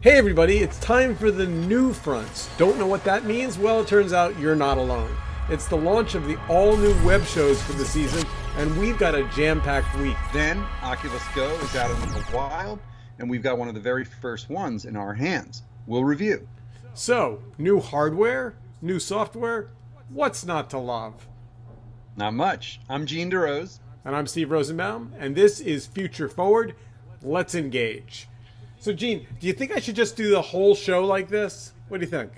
Hey everybody, it's time for the NewFronts. Don't know what that means? Well, it turns out you're not alone. It's the launch of the all-new web shows for the season, and we've got a jam-packed week. Then, Oculus Go is out in the wild, and we've got one of the very first ones in our hands. We'll review. So, new hardware, new software, what's not to love? Not much. I'm Gene DeRose. And I'm Steve Rosenbaum, and this is Future Forward. Let's engage. So, Gene, do you think I should just do the whole show like this? What do you think?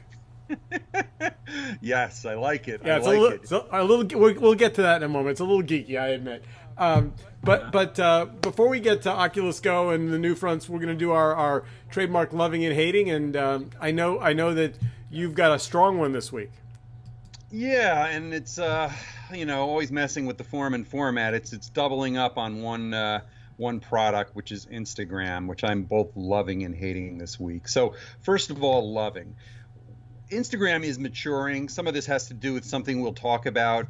Yes, I like it. Yeah, we'll get to that in a moment. It's a little geeky, I admit. But before we get to Oculus Go and the NewFronts, we're going to do our trademark loving and hating. And I know that you've got a strong one this week. Yeah, and it's always messing with the form and format. It's doubling up on one product, which is Instagram, which I'm both loving and hating this week. So first of all, loving. Instagram is maturing. Some of this has to do with something we'll talk about,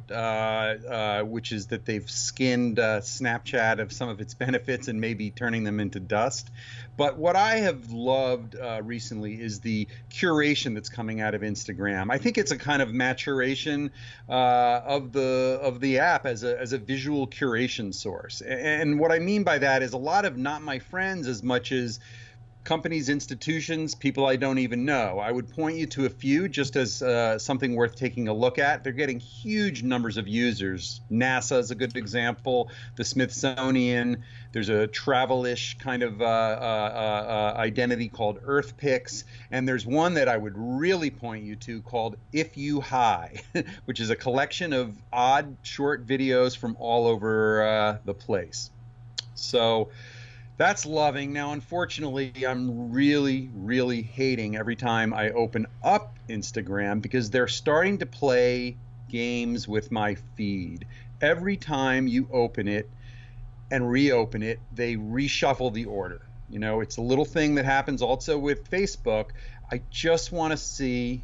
which is that they've skinned Snapchat of some of its benefits and maybe turning them into dust. But what I have loved recently is the curation that's coming out of Instagram. I think it's a kind of maturation of the app as a visual curation source. And what I mean by that is a lot of not my friends as much as companies, institutions, people I don't even know. I would point you to a few just as something worth taking a look at. They're getting huge numbers of users. NASA is a good example. The Smithsonian. There's a travel-ish kind of identity called EarthPix. And there's one that I would really point you to called If You High, which is a collection of odd short videos from all over the place. So that's loving. Now, unfortunately, I'm really, really hating every time I open up Instagram because they're starting to play games with my feed. Every time you open it and reopen it, they reshuffle the order. You know, it's a little thing that happens also with Facebook. I just want to see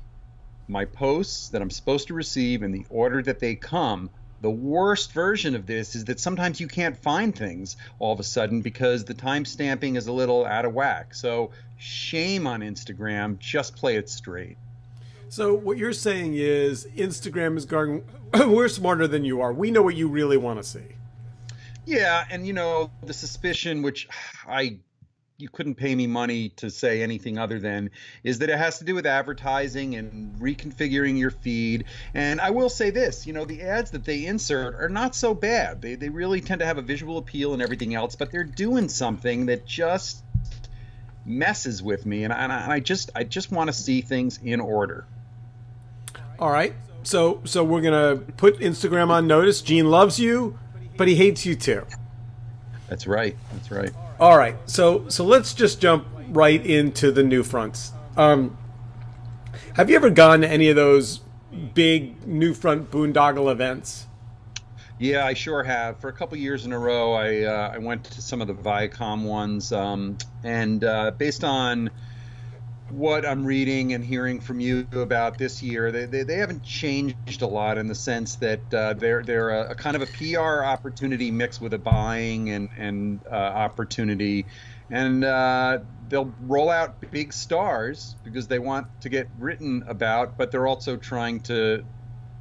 my posts that I'm supposed to receive in the order that they come. The worst version of this is that sometimes you can't find things all of a sudden because the time stamping is a little out of whack. So shame on Instagram, just play it straight. So what you're saying is Instagram is going, we're smarter than you are. We know what you really want to see. Yeah, and the suspicion, which you couldn't pay me money to say anything other than, is that it has to do with advertising and reconfiguring your feed. And I will say this, the ads that they insert are not so bad. They really tend to have a visual appeal and everything else, but they're doing something that just messes with me. And I just want to see things in order. All right. So we're going to put Instagram on notice. Gene loves you, but he hates you too. That's right. That's right. All right, so let's just jump right into the NewFronts. Have you ever gone to any of those big NewFront boondoggle events? Yeah, I sure have. For a couple years in a row, I went to some of the Viacom ones, and based on what I'm reading and hearing from you about this year, they haven't changed a lot in the sense that they're a kind of a PR opportunity mixed with a buying and opportunity, and they'll roll out big stars because they want to get written about, but they're also trying to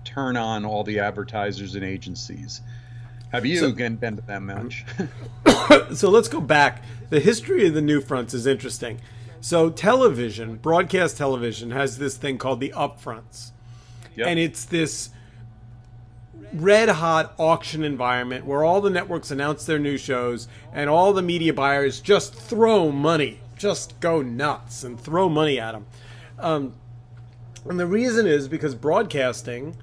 turn on all the advertisers and agencies. Have you been to that much? So let's go back. The history of the NewFronts is interesting. So television, broadcast television, has this thing called the upfronts. Yep. And it's this red-hot auction environment where all the networks announce their new shows and all the media buyers just throw money, just go nuts and throw money at them. And the reason is because broadcasting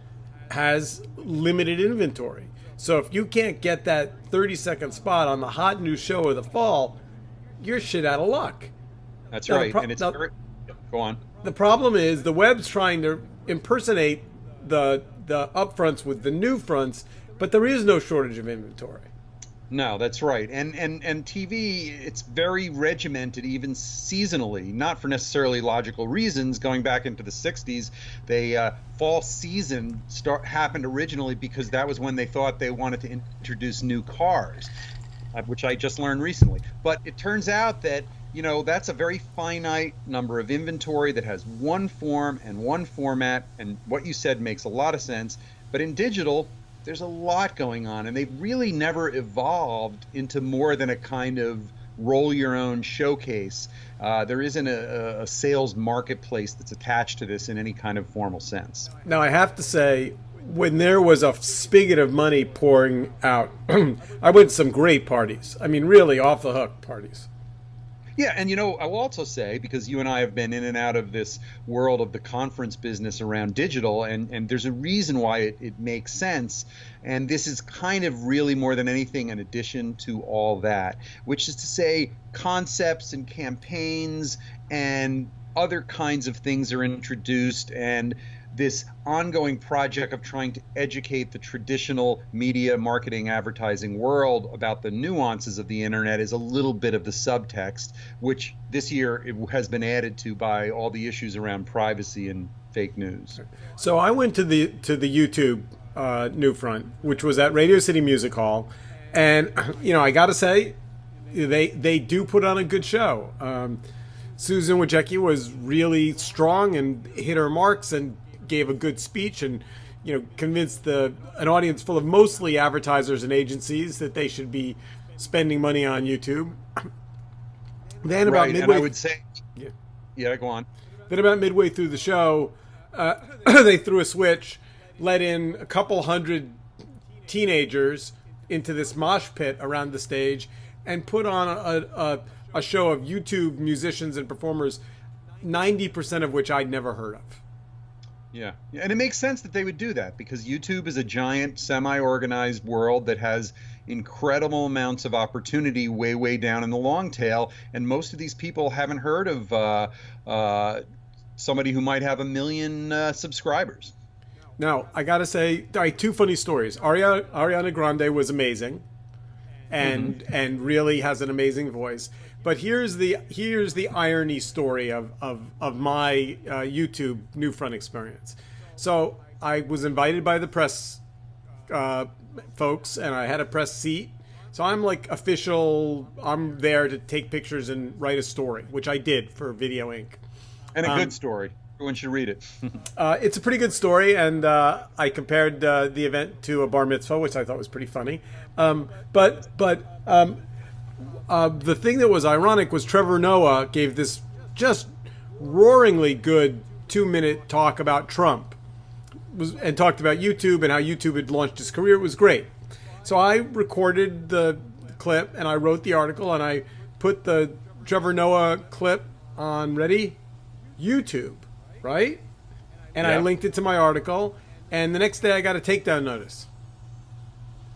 has limited inventory. So if you can't get that 30-second spot on the hot new show of the fall, you're shit out of luck. That's right, and it's go on. The problem is the web's trying to impersonate the upfronts with the NewFronts, but there is no shortage of inventory. No, that's right. And TV, it's very regimented, even seasonally, not for necessarily logical reasons. Going back into the 60s, fall season happened originally because that was when they thought they wanted to introduce new cars, which I just learned recently. But it turns out that that's a very finite number of inventory that has one form and one format. And what you said makes a lot of sense. But in digital, there's a lot going on, and they've really never evolved into more than a kind of roll your own showcase. There isn't a sales marketplace that's attached to this in any kind of formal sense. Now, I have to say, when there was a spigot of money pouring out, I went to some great parties. I mean, really off the hook parties. Yeah, and I will also say, because you and I have been in and out of this world of the conference business around digital, and there's a reason why it makes sense. And this is kind of really more than anything an addition to all that, which is to say concepts and campaigns and other kinds of things are introduced, and this ongoing project of trying to educate the traditional media, marketing, advertising world about the nuances of the internet is a little bit of the subtext, which this year it has been added to by all the issues around privacy and fake news. So I went to the YouTube NewFront, which was at Radio City Music Hall, and I got to say, they do put on a good show. Susan Wojcicki was really strong and hit her marks and gave a good speech and convinced an audience full of mostly advertisers and agencies that they should be spending money on YouTube. Then about midway, and I would say, go on. Then about midway through the show, they threw a switch, let in a couple hundred teenagers into this mosh pit around the stage, and put on a show of YouTube musicians and performers, 90% of which I'd never heard of. Yeah, and it makes sense that they would do that because YouTube is a giant semi-organized world that has incredible amounts of opportunity way, way down in the long tail. And most of these people haven't heard of somebody who might have 1 million subscribers. Now, I got to say, two funny stories. Ariana Grande was amazing and really has an amazing voice. But here's the irony story of my YouTube NewFront experience. So I was invited by the press folks, and I had a press seat. So I'm like official. I'm there to take pictures and write a story, which I did for Video Inc. And a good story. Everyone should read it. It's a pretty good story, and I compared the event to a bar mitzvah, which I thought was pretty funny. The thing that was ironic was Trevor Noah gave this just roaringly good 2-minute talk about Trump and talked about YouTube and how YouTube had launched his career. It was great. So I recorded the clip and I wrote the article and I put the Trevor Noah clip on YouTube, right? And I linked it to my article. And the next day I got a takedown notice.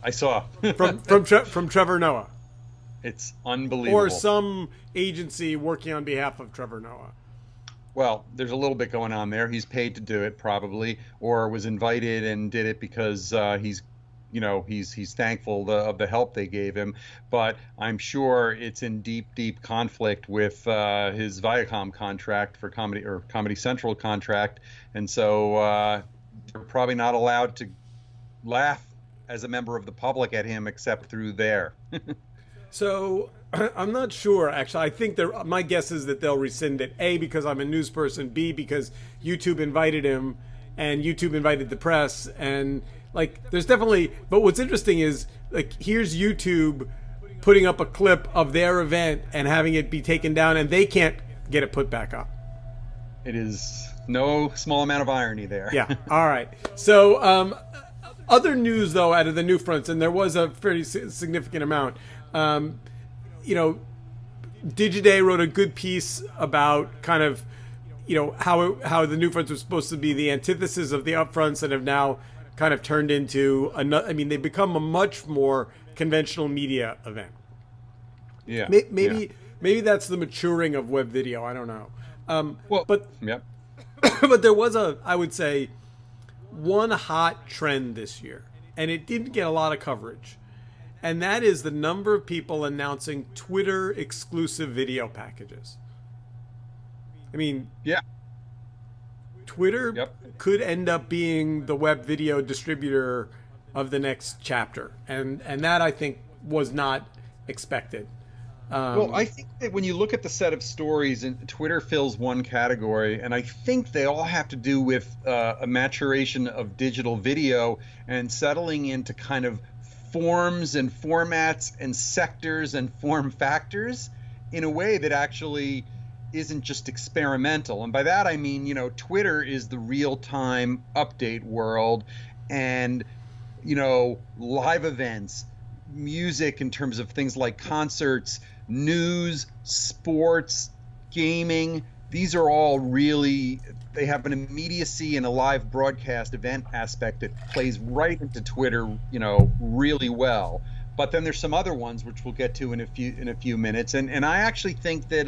I saw. from Trevor Noah. It's unbelievable. Or some agency working on behalf of Trevor Noah. Well, there's a little bit going on there. He's paid to do it probably, or was invited and did it because he's thankful of the help they gave him. But I'm sure it's in deep conflict with his Viacom contract for Comedy Central contract, and so they're probably not allowed to laugh as a member of the public at him except through there. So I'm not sure, actually. I think my guess is that they'll rescind it. A, because I'm a news person. B, because YouTube invited him and YouTube invited the press. And there's definitely, but what's interesting is here's YouTube putting up a clip of their event and having it be taken down and they can't get it put back up. It is no small amount of irony there. Yeah. All right. So other news, though, out of the NewFronts, and there was a fairly significant amount. Digiday wrote a good piece about kind of, how the NewFronts was supposed to be the antithesis of the upfronts and have now kind of turned into another. I mean, they've become a much more conventional media event. Yeah. Maybe that's the maturing of web video. I don't know. But there was I would say, one hot trend this year, and it didn't get a lot of coverage. And that is the number of people announcing Twitter exclusive video packages. I mean, Twitter could end up being the web video distributor of the next chapter. And that, I think, was not expected. Well, I think that when you look at the set of stories, and Twitter fills one category, and I think they all have to do with a maturation of digital video and settling into kind of forms and formats and sectors and form factors in a way that actually isn't just experimental. And by that I mean, Twitter is the real-time update world, and live events, music in terms of things like concerts, news, sports, gaming. These are all really, they have an immediacy and a live broadcast event aspect that plays right into Twitter, really well. But then there's some other ones which we'll get to in a few minutes. And I actually think that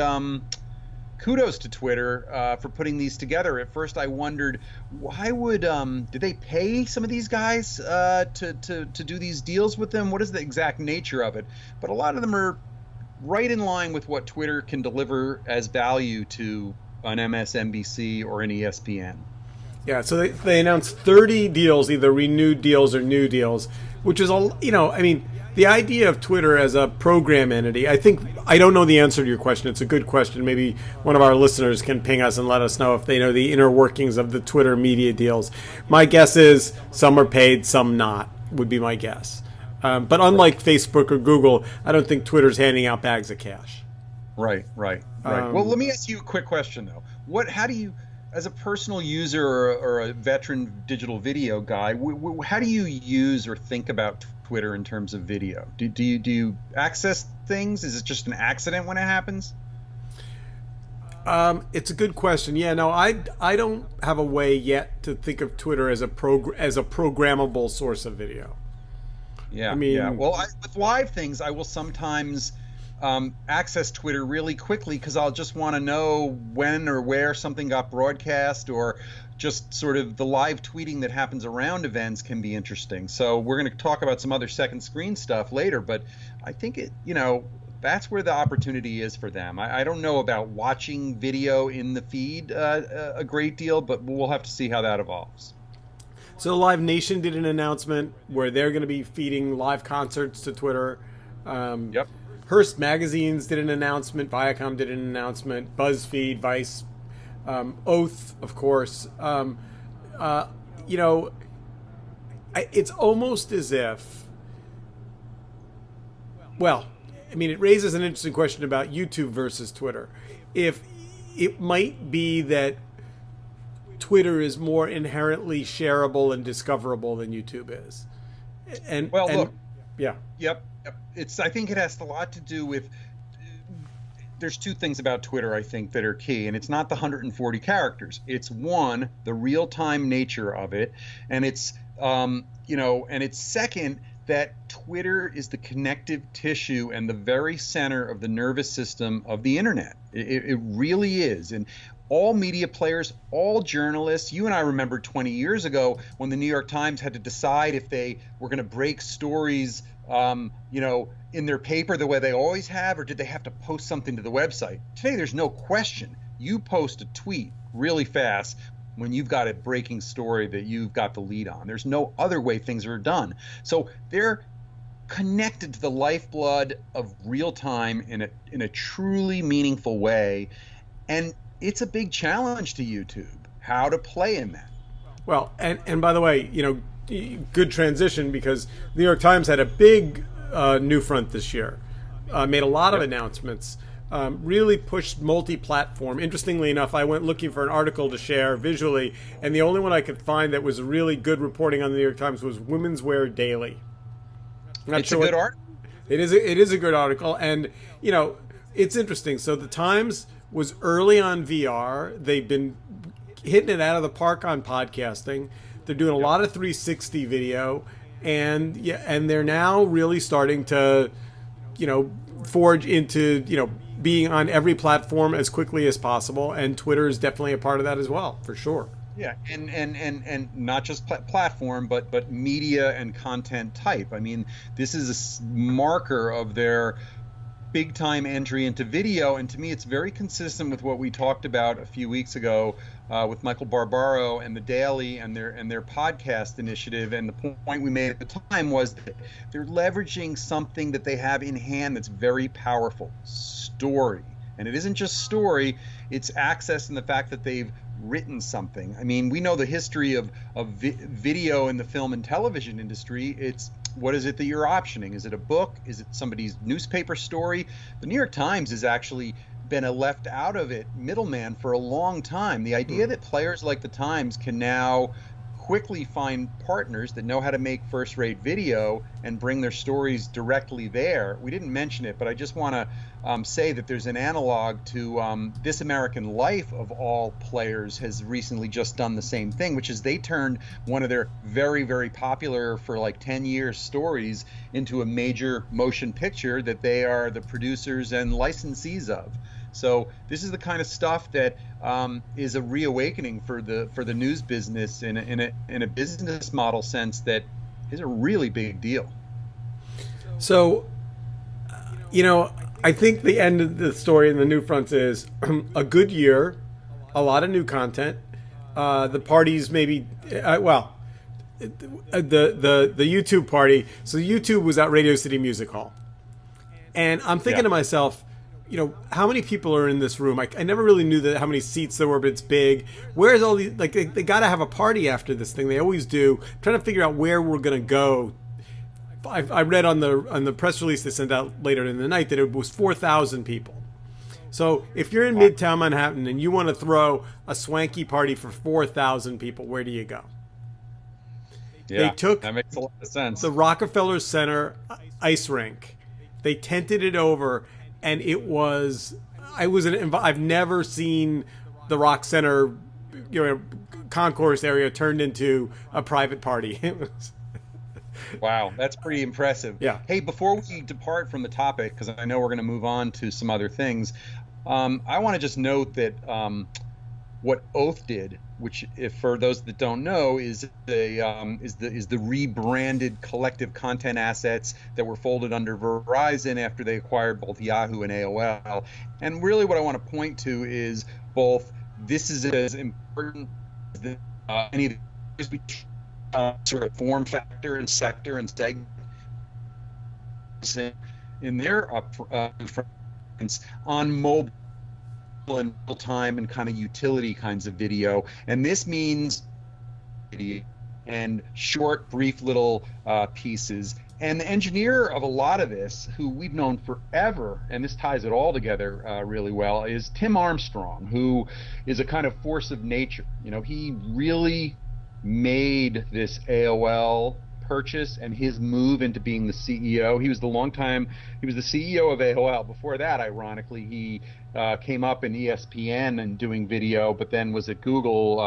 kudos to Twitter for putting these together. At first I wondered, why would did they pay some of these guys to do these deals with them? What is the exact nature of it? But a lot of them are right in line with what Twitter can deliver as value to an MSNBC or an ESPN. Yeah, so they announced 30 deals, either renewed deals or new deals, which is all, the idea of Twitter as a program entity, I don't know the answer to your question. It's a good question. Maybe one of our listeners can ping us and let us know if they know the inner workings of the Twitter media deals. My guess is some are paid, some not, would be my guess. But unlike Facebook or Google, I don't think Twitter's handing out bags of cash. Right. Well, let me ask you a quick question, though. How do you, as a personal user or a veteran digital video guy, how do you use or think about Twitter in terms of video? Do you access things? Is it just an accident when it happens? It's a good question. Yeah, no, I don't have a way yet to think of Twitter as a programmable source of video. Yeah, Well, with live things, I will sometimes access Twitter really quickly because I'll just want to know when or where something got broadcast, or just sort of the live tweeting that happens around events can be interesting. So we're going to talk about some other second screen stuff later, but I think that's where the opportunity is for them. I don't know about watching video in the feed a great deal, but we'll have to see how that evolves. So Live Nation did an announcement where they're going to be feeding live concerts to Twitter. Yep. Hearst Magazines did an announcement. Viacom did an announcement. BuzzFeed, Vice, Oath, of course. It's almost as if, it raises an interesting question about YouTube versus Twitter. If it might be that Twitter is more inherently shareable and discoverable than YouTube is. Look. Yeah. Yep. I think it has a lot to do with, there's two things about Twitter I think that are key, and it's not the 140 characters. It's one, the real-time nature of it, and it's and it's second, that Twitter is the connective tissue and the very center of the nervous system of the internet. It really is. And all media players, all journalists, you and I remember 20 years ago when the New York Times had to decide if they were going to break stories in their paper the way they always have, or did they have to post something to the website? Today, there's no question. You post a tweet really fast when you've got a breaking story that you've got the lead on. There's no other way things are done. So they're connected to the lifeblood of real time in a truly meaningful way. And it's a big challenge to YouTube, how to play in that. Well, and by the way, good transition, because the New York Times had a big NewFront this year, made a lot of announcements, really pushed multi-platform. Interestingly enough, I went looking for an article to share visually, and the only one I could find that was really good reporting on the New York Times was Women's Wear Daily. It's a good article. It is a good article, and it's interesting. So the Times was early on VR. They've been hitting it out of the park on podcasting. They're doing a lot of 360 video, and they're now really starting to, forge into, being on every platform as quickly as possible. And Twitter is definitely a part of that as well, for sure. Yeah, and not just platform, but media and content type. I mean, this is a marker of their big time entry into video, and to me it's very consistent with what we talked about a few weeks ago with Michael Barbaro and the Daily and their podcast initiative. And the point we made at the time was that they're leveraging something that they have in hand that's very powerful: story. And it isn't just story, it's access and the fact that they've written something. I mean, we know the history of video in the film and television industry. It's, what is it that you're optioning? Is it a book? Is it somebody's newspaper story? The New York Times has actually been a left out of it middleman for a long time. The idea that players like the Times can now quickly find partners that know how to make first-rate video and bring their stories directly there. We didn't mention it, but I just want to say that there's an analog to This American Life, of all players, has recently just done the same thing, which is they turned one of their very, very popular for like 10 years stories into a major motion picture that they are the producers and licensees of. So this is the kind of stuff that is a reawakening for the news business in a business model sense that is a really big deal. So, I think the end of the story in the NewFronts is a good year, a lot of new content. The parties maybe, the YouTube party. So YouTube was at Radio City Music Hall, and I'm thinking to myself, how many people are in this room? I never really knew how many seats there were, but it's big. Where's all these? Like, they got to have a party after this thing. They always do. I'm trying to figure out where we're going to go. I read on the press release they sent out later in the night that it was 4,000 people. So if you're in Midtown Manhattan and you want to throw a swanky party for 4,000 people, where do you go? Yeah, they took that makes a lot of sense. The Rockefeller Center ice rink. They tented it over. And I've never seen the Rock Center, concourse area turned into a private party. Wow, that's pretty impressive. Yeah. Hey, before we depart from the topic, because I know we're going to move on to some other things, I want to just note that what Oath did, which, if for those that don't know, is the rebranded collective content assets that were folded under Verizon after they acquired both Yahoo and AOL. And really, what I want to point to is both this is as important as any of the sort of form factor and sector and segment in their on mobile and real time and kind of utility kinds of video. And this means video and short, brief little pieces. And the engineer of a lot of this, who we've known forever, and this ties it all together really well, is Tim Armstrong, who is a kind of force of nature. He really made this AOL purchase and his move into being the CEO. He was the CEO of AOL. Before that, ironically, he came up in ESPN and doing video, but then was at Google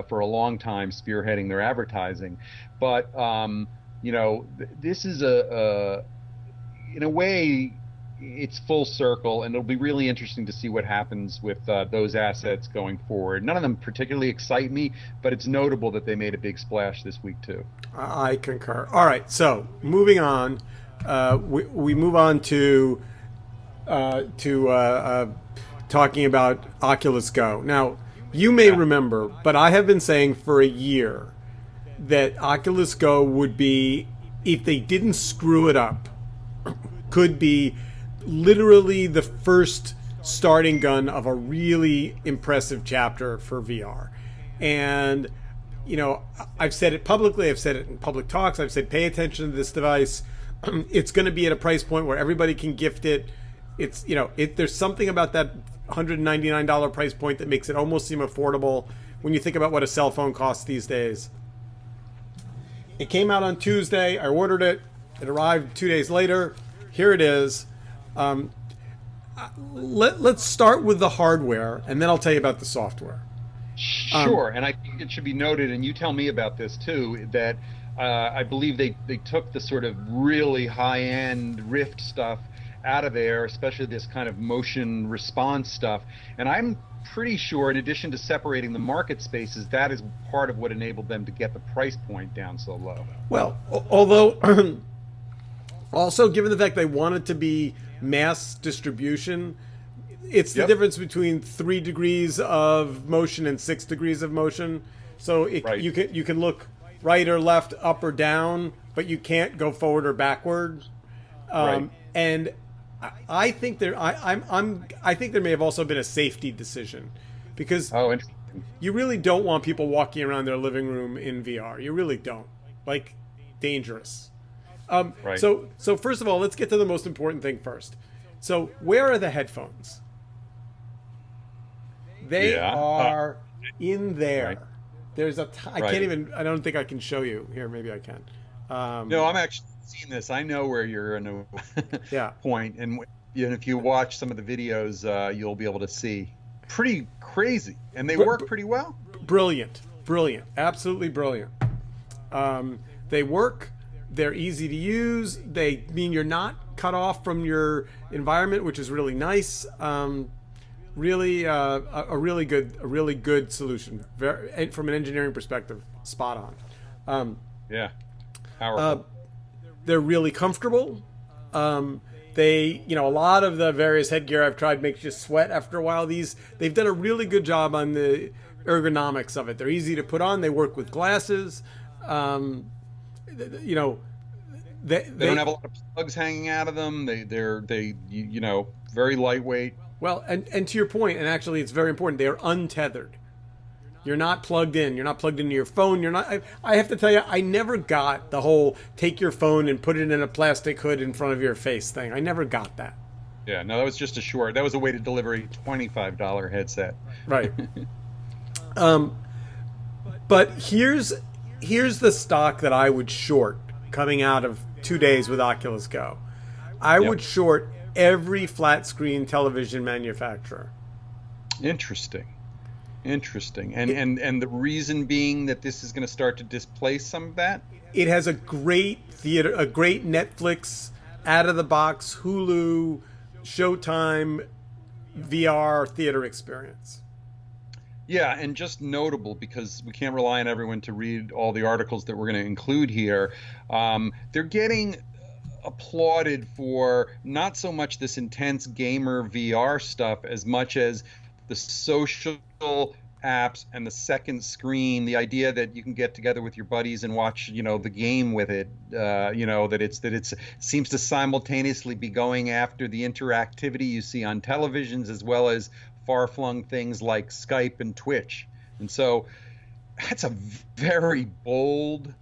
for a long time, spearheading their advertising. But this is in a way, it's full circle, and it'll be really interesting to see what happens with those assets going forward. None of them particularly excite me, but it's notable that they made a big splash this week too. I concur. All right, so moving on, we move on to talking about Oculus Go. Now, you may remember, but I have been saying for a year that Oculus Go would be, if they didn't screw it up, could be literally the first starting gun of a really impressive chapter for VR. And, I've said it publicly, I've said it in public talks, I've said pay attention to this device. It's going to be at a price point where everybody can gift it. It's, there's something about that $199 price point that makes it almost seem affordable when you think about what a cell phone costs these days. It came out on Tuesday. I ordered it. It arrived 2 days later. Here it is. Let's start with the hardware, and then I'll tell you about the software. Sure, and I think it should be noted, and you tell me about this too, that I believe they took the sort of really high-end Rift stuff out of there, especially this kind of motion response stuff. And I'm pretty sure, in addition to separating the market spaces, that is part of what enabled them to get the price point down so low. Well, although also given the fact they wanted to be mass distribution. It's the Yep. difference between 3 degrees of motion and 6 degrees of motion. So Right. you can look right or left, up or down, but you can't go forward or backward. Right. And I think I think there may have also been a safety decision, because Oh, interesting. you really don't want people walking around their living room in VR. You really don't. Like, dangerous. Right. So first of all, let's get to the most important thing first. So where are the headphones? They Yeah. are in there. Right. There's I Right. can't even. I don't think I can show you here. Maybe I can. No, I'm actually seeing this. I know where you're in a Yeah. point, and if you watch some of the videos, you'll be able to see. Pretty crazy, and they work pretty well. Brilliant, absolutely brilliant. They work. They're easy to use. They mean you're not cut off from your environment, which is really nice. Really, a really good solution. Very, from an engineering perspective, spot on. Yeah, powerful. They're really comfortable. They, a lot of the various headgear I've tried makes you sweat after a while. They've done a really good job on the ergonomics of it. They're easy to put on. They work with glasses. They They don't have a lot of plugs hanging out of them. They're very lightweight. Well, and to your point, and actually it's very important, they are untethered. You're not plugged in. You're not plugged into your phone. You're not. I have to tell you, I never got the whole take your phone and put it in a plastic hood in front of your face thing. I never got that. Yeah, no, that was just that was a way to deliver a $25 headset. Right. But here's the stock that I would short coming out of 2 days with Oculus Go. I would short every flat screen television manufacturer. Interesting. And the reason being that this is going to start to displace some of that? It has a great theater, a great Netflix, out of the box, Hulu, Showtime, VR theater experience. Yeah, and just notable, because we can't rely on everyone to read all the articles that we're going to include here. They're getting applauded for not so much this intense gamer VR stuff as much as the social apps and the second screen, the idea that you can get together with your buddies and watch, the game with it, that it seems to simultaneously be going after the interactivity you see on televisions as well as far-flung things like Skype and Twitch. And so that's a very bold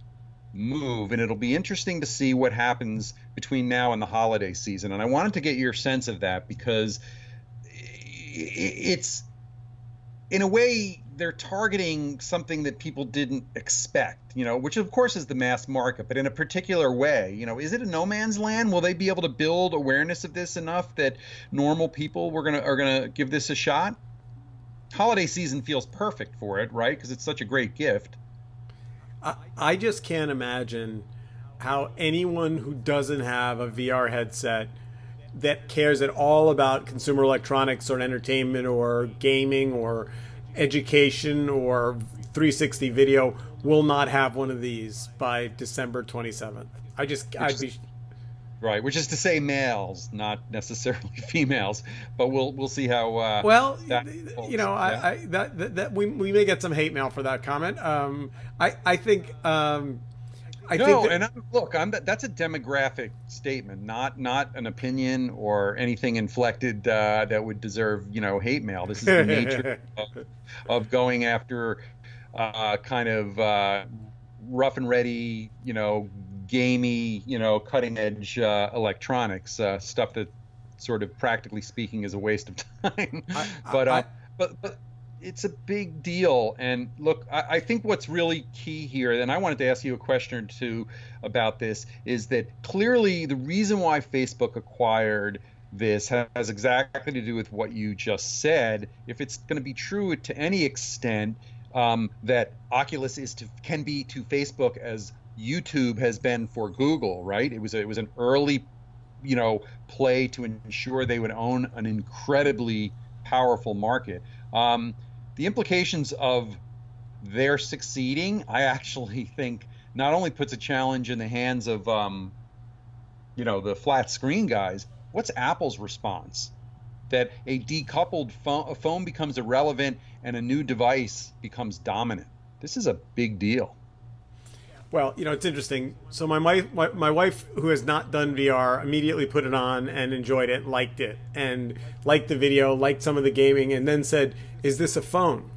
move, and it'll be interesting to see what happens between now and the holiday season. And I wanted to get your sense of that, because it's, in a way, they're targeting something that people didn't expect, which of course is the mass market, but in a particular way. Is it a no man's land? Will they be able to build awareness of this enough that normal people are gonna give this a shot? Holiday season feels perfect for it, right? Because it's such a great gift. I just can't imagine how anyone who doesn't have a VR headset that cares at all about consumer electronics or entertainment or gaming or education or 360 video will not have one of these by December 27th. Right, which is to say males, not necessarily females, but we'll see how. We may get some hate mail for that comment. That's a demographic statement, not an opinion or anything inflected that would deserve hate mail. This is the nature of going after kind of rough and ready, gamey, cutting edge electronics, stuff that sort of practically speaking is a waste of time. But it's a big deal. And look, I think what's really key here, and I wanted to ask you a question or two about this, is that clearly the reason why Facebook acquired this has exactly to do with what you just said. If it's going to be true to any extent, that Oculus can be to Facebook as YouTube has been for Google, right? It was an early, play to ensure they would own an incredibly powerful market. The implications of their succeeding, I actually think, not only puts a challenge in the hands of, the flat screen guys, What's Apple's response? That a decoupled phone, a phone becomes irrelevant and a new device becomes dominant. This is a big deal. Well, it's interesting. So my wife, who has not done VR, immediately put it on and enjoyed it, liked it, and liked the video, liked some of the gaming, and then said, "Is this a phone?"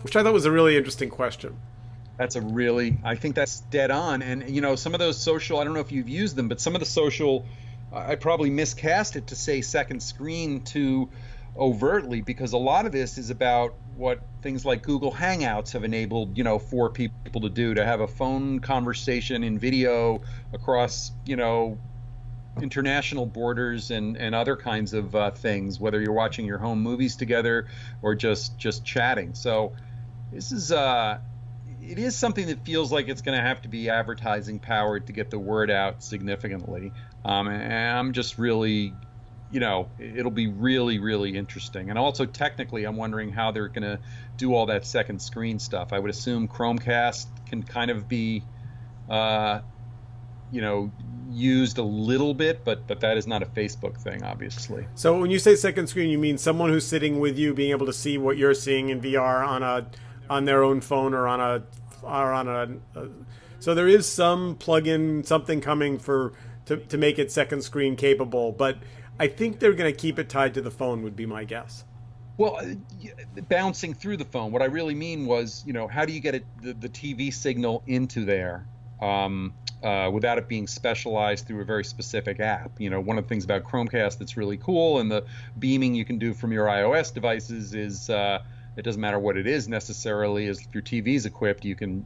Which I thought was a really interesting question. I think that's dead on. And some of those social, I don't know if you've used them, but some of the social, I probably miscast it to say second screen too overtly, because a lot of this is about what things like Google Hangouts have enabled, for people to do, to have a phone conversation in video across, international borders and other kinds of things, whether you're watching your home movies together or just chatting. So this is it is something that feels like it's going to have to be advertising powered to get the word out significantly. And I'm just really, it'll be really, really interesting. And also technically, I'm wondering how they're going to do all that second screen stuff. I would assume Chromecast can kind of be, used a little bit, but that is not a Facebook thing, obviously. So when you say second screen, you mean someone who's sitting with you being able to see what you're seeing in VR on their own phone or on a so there is some plug-in, something coming to make it second screen capable, but I think they're going to keep it tied to the phone, would be my guess. Well, bouncing through the phone. What I really mean was, how do you get the TV signal into there without it being specialized through a very specific app? One of the things about Chromecast that's really cool, and the beaming you can do from your iOS devices is it doesn't matter what it is necessarily. As if your TV's equipped, you can,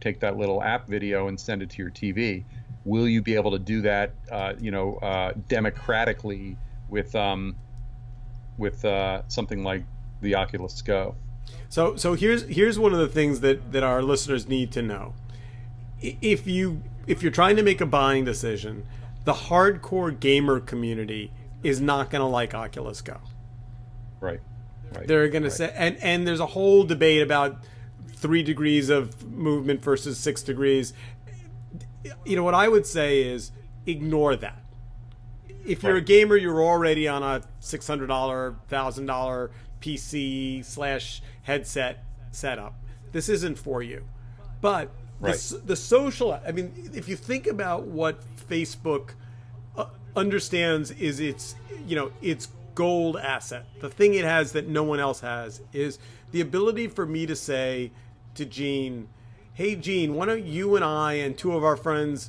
take that little app video and send it to your TV. Will you be able to do that, democratically with something like the Oculus Go? So here's one of the things that our listeners need to know. If you're trying to make a buying decision, the hardcore gamer community is not going to like Oculus Go. Right. They're going to say, and there's a whole debate about 3 degrees of movement versus 6 degrees. What I would say is ignore that. If you're a gamer, you're already on a $600, $1,000 PC / headset setup. This isn't for you. But the social, if you think about what Facebook understands is its gold asset, the thing it has that no one else has, is the ability for me to say to Gene, "Hey Gene, why don't you and I and 2 of our friends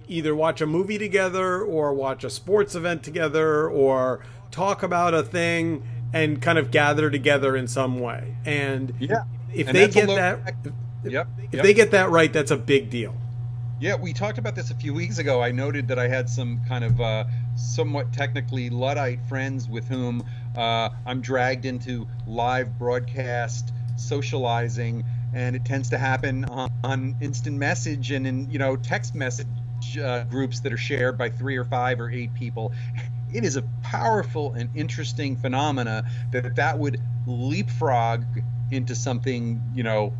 either watch a movie together or watch a sports event together or talk about a thing and kind of gather together in some way." And if they get that right, that's a big deal. Yeah, we talked about this a few weeks ago. I noted that I had some kind of somewhat technically Luddite friends with whom I'm dragged into live broadcast socializing, and it tends to happen on instant message and in text message groups that are shared by 3 or 5 or 8 people. It is a powerful and interesting phenomena that would leapfrog into something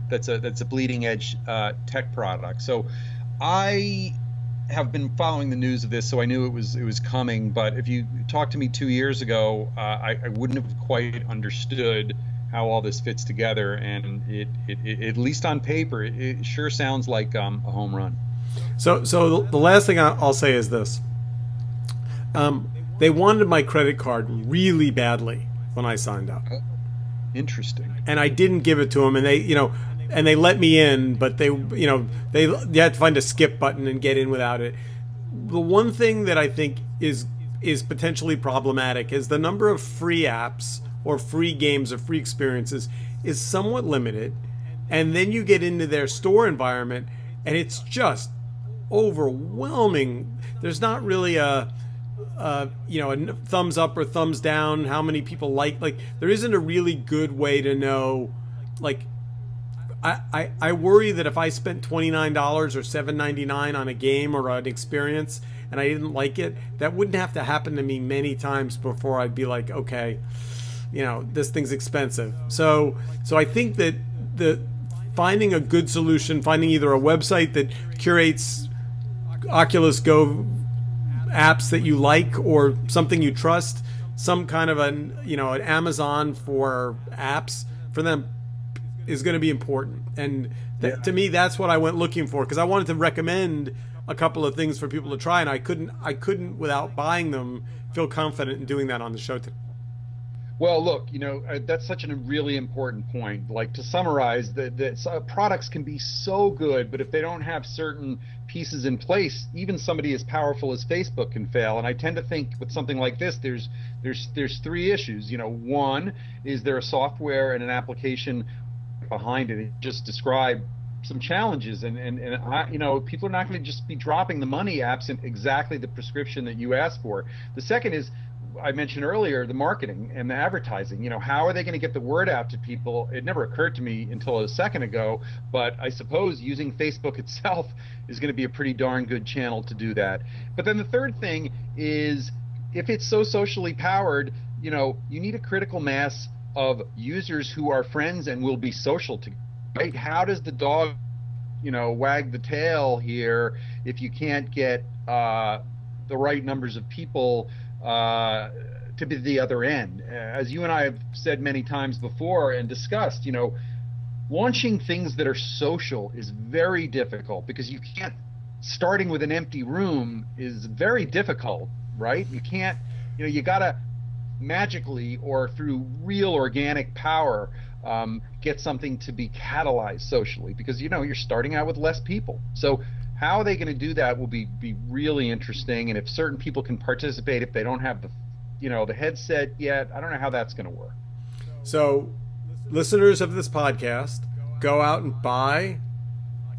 that's a bleeding edge tech product. So I have been following the news of this, so I knew it was coming. But if you talked to me 2 years ago, I wouldn't have quite understood how all this fits together. And it at least on paper, it sure sounds like a home run. So the last thing I'll say is this: they wanted my credit card really badly when I signed up. Interesting. And I didn't give it to them, and they let me in, but they had to find a skip button and get in without it. The one thing that I think is potentially problematic is the number of free apps or free games or free experiences is somewhat limited, and then you get into their store environment and it's just overwhelming. There's not really a thumbs up or thumbs down, how many people like there isn't a really good way to know. I worry that if I spent $29 or $7.99 on a game or an experience and I didn't like it, that wouldn't have to happen to me many times before I'd be like, okay, this thing's expensive. So I think that finding a good solution, finding either a website that curates Oculus Go apps that you like or something you trust, some kind of an Amazon for apps for them is going to be important. And to me, that's what I went looking for, because I wanted to recommend a couple of things for people to try, and I couldn't without buying them feel confident in doing that on the show today. Well, look, that's such a really important point. Like, to summarize, that products can be so good, but if they don't have certain pieces in place, even somebody as powerful as Facebook can fail. And I tend to think with something like this, there's three issues. One, is there a software and an application behind it? It just described some challenges, and people are not going to just be dropping the money absent exactly the prescription that you asked for. The second is, I mentioned earlier, the marketing and the advertising. How are they going to get the word out to people? It never occurred to me until a second ago, but I suppose using Facebook itself is going to be a pretty darn good channel to do that. But then the third thing is, if it's so socially powered, you need a critical mass of users who are friends and will be social together. Right? How does the dog, wag the tail here if you can't get the right numbers of people to be the other end? As you and I have said many times before and discussed, launching things that are social is very difficult, because you can't, starting with an empty room is very difficult, right? You can't, you gotta magically or through real organic power get something to be catalyzed socially, because you're starting out with less people. So how are they going to do that will be really interesting. And if certain people can participate, if they don't have the headset yet, I don't know how that's going to work. So listeners of this podcast, go out and buy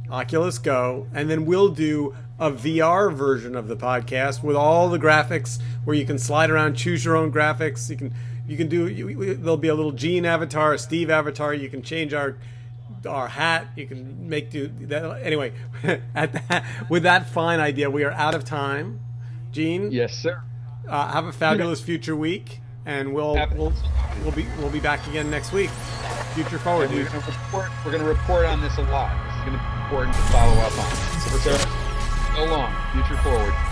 Oculus Go, and then we'll do a VR version of the podcast with all the graphics, where you can slide around, choose your own graphics. You can do. There'll be a little Gene avatar, a Steve avatar. You can change our hat. You can make do that. Anyway, with that fine idea, we are out of time. Gene, yes, sir. Have a fabulous future week, and we'll be back again next week. Future forward. We're going to report on this a lot. This is going to be important to follow up on. So long. Future forward.